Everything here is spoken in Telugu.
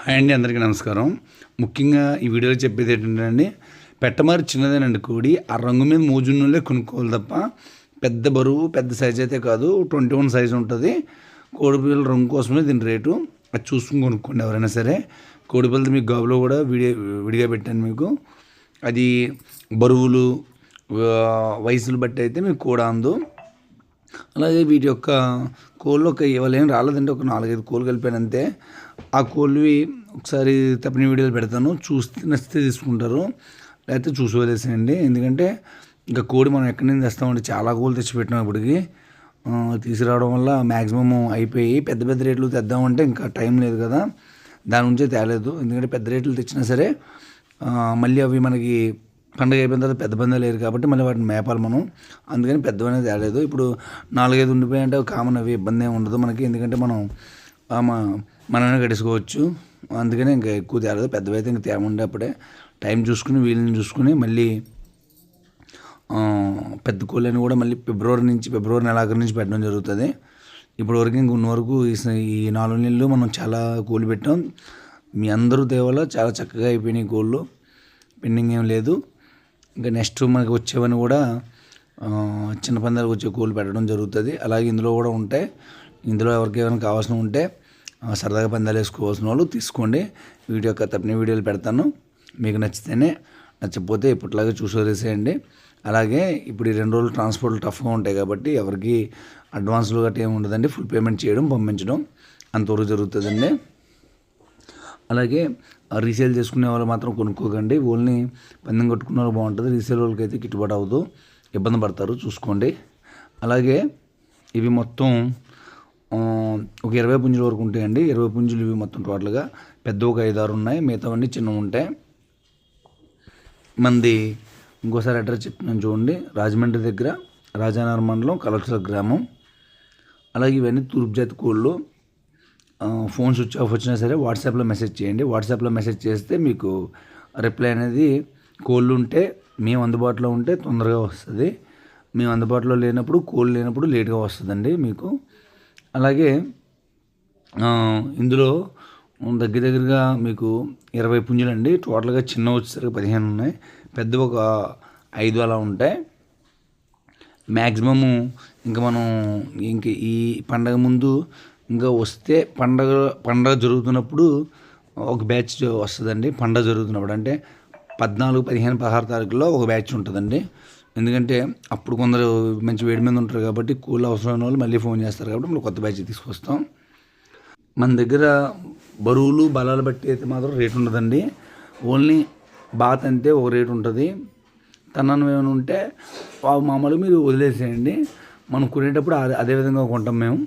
హాయ్ అండి, అందరికీ నమస్కారం. ముఖ్యంగా ఈ వీడియోలో చెప్పేది ఏంటంటే పెట్టమారు చిన్నదేనండి కోడి. ఆ రంగు మీద మోజున్నోళ్ళే కొనుక్కోవాలి తప్ప పెద్ద బరువు పెద్ద సైజ్ అయితే కాదు. 21 సైజు ఉంటుంది. కోడిపిల్లల రంగు కోసమే దీని రేటు. అది చూసుకుని కొనుక్కోండి ఎవరైనా సరే. కోడిపిల్లలు మీకు గాబులో కూడా విడిగా పెట్టాను మీకు. అది బరువులు వయసులు బట్టి అయితే మీకు కూడా అందు. అలాగే వీటి యొక్క కోళ్ళు ఇవాళ ఏం రాలేదంటే ఒక 4-5 కోళ్ళు కలిపాను అంతే. ఆ కోళ్ళవి ఒకసారి తప్పిన వీడియోలు పెడతాను, చూస్తే నచ్చితే తీసుకుంటారు, లేకపోతే చూసి వదిలేసేయండి. ఎందుకంటే ఇంకా కోడి మనం ఎక్కడి నుంచి తెస్తామంటే చాలా కోళ్ళు తెచ్చిపెట్టినాం ఇప్పటికి. తీసుకురావడం వల్ల మ్యాక్సిమం అయిపోయి పెద్ద పెద్ద రేట్లు తెద్దామంటే ఇంకా టైం లేదు కదా, దాని నుంచే తేలేదు. ఎందుకంటే పెద్ద రేట్లు తెచ్చినా సరే మళ్ళీ అవి మనకి పండుగ అయిపోయిన తర్వాత పెద్ద పందాలు లేరు కాబట్టి మళ్ళీ వాటిని మేపాలి మనం. అందుకని పెద్దవనేది తేలేదు. ఇప్పుడు 4-5 ఉండిపోయాయంటే కామన్, అవి ఇబ్బంది ఏమి ఉండదు మనకి. ఎందుకంటే మనమే కట్టుకోవచ్చు. అందుకని ఇంకా ఎక్కువ తేలేదు. పెద్దవైతే ఇంకా తేమండే అప్పుడే టైం చూసుకుని వీళ్ళని చూసుకుని మళ్ళీ పెద్ద కోళ్ళని కూడా మళ్ళీ ఫిబ్రవరి నెలాఖరు నుంచి పెట్టడం జరుగుతుంది. ఇప్పటివరకు ఇంక ఉన్న వరకు ఈ 4 నెలలు మనం చాలా కోళ్ళు పెట్టాం. మీ అందరూ దేవాల చాలా చక్కగా అయిపోయినాయి కోళ్ళు, పెండింగ్ ఏం లేదు. ఇంకా నెక్స్ట్ మనకి వచ్చేవని కూడా చిన్న పందాలకు వచ్చే కోళ్ళు పెట్టడం జరుగుతుంది. అలాగే ఇందులో కూడా ఉంటాయి. ఇందులో ఎవరికి ఏమైనా కావాల్సిన ఉంటే సరదాగా పందాలు వేసుకోవాల్సిన వాళ్ళు తీసుకోండి. వీడియో యొక్క తప్పిన వీడియోలు పెడతాను, మీకు నచ్చితేనే, నచ్చకపోతే ఇప్పట్లాగే చూసి వదిలేసేయండి. అలాగే ఇప్పుడు ఈ 2 రోజులు ట్రాన్స్పోర్ట్లు టఫ్గా ఉంటాయి కాబట్టి ఎవరికి అడ్వాన్స్లు గట్రా ఏమి ఉండదండి. ఫుల్ పేమెంట్ చేయడం, పంపించడం అంతవరకు జరుగుతుందండి. అలాగే రీసేల్ చేసుకునే వాళ్ళు మాత్రం కొనుక్కోకండి. ఓన్లీ పందెం కట్టుకున్న వాళ్ళు బాగుంటుంది. రీసేల్ వాళ్ళకి అయితే గిట్టుబాటు అవ్వదు, ఇబ్బంది పడతారు, చూసుకోండి. అలాగే ఇవి మొత్తం ఒక 20 పుంజుల వరకు ఉంటాయండి. 20 పుంజులు ఇవి మొత్తం టోటల్గా. పెద్ద ఒక 5-6 ఉన్నాయి, మిగతావన్నీ చిన్నవి ఉంటాయి. మంది ఇంకోసారి అడ్రస్ చెప్తున్నాను చూడండి. రాజమండ్రి దగ్గర రాజానగర్ మండలం కలెక్టర్ గ్రామం. అలాగే ఇవన్నీ తూర్పు జాతి కోళ్ళు. ఫోన్ స్విచ్ ఆఫ్ వచ్చినా సరే వాట్సాప్లో మెసేజ్ చేయండి. వాట్సాప్లో మెసేజ్ చేస్తే మీకు రిప్లై అనేది కోళ్ళు ఉంటే మేము అందుబాటులో ఉంటే తొందరగా వస్తుంది. మేము అందుబాటులో లేనప్పుడు, కోళ్ళు లేనప్పుడు లేట్గా వస్తుందండి మీకు. అలాగే ఇందులో దగ్గరగా మీకు 20 పుంజులు అండి. టోటల్గా చిన్న వచ్చేసరికి 15 ఉన్నాయి, పెద్ద ఒక 5 అలా ఉంటాయి మ్యాక్సిమము. ఇంకా మనం ఈ పండగ ముందు ఇంకా వస్తే పండగ జరుగుతున్నప్పుడు ఒక బ్యాచ్ వస్తుందండి. పండగ జరుగుతున్నప్పుడు అంటే 14, 15, 16 తారీఖులో ఒక బ్యాచ్ ఉంటుందండి. ఎందుకంటే అప్పుడు కొందరు మంచి వేడి మీద ఉంటారు కాబట్టి కూల్ అవసరమైన వాళ్ళు మళ్ళీ ఫోన్ చేస్తారు కాబట్టి మనం కొత్త బ్యాచ్ తీసుకొస్తాం. మన దగ్గర బరువులు బలాలు బట్టి అయితే మాత్రం రేటు ఉండదండి. ఓన్లీ బాత్ అంతే ఒక రేటు ఉంటుంది. తనను ఏమైనా ఉంటే మామూలుగా మీరు వదిలేసేయండి. మనం కొనేటప్పుడు అదే విధంగా కొంటాం మేము.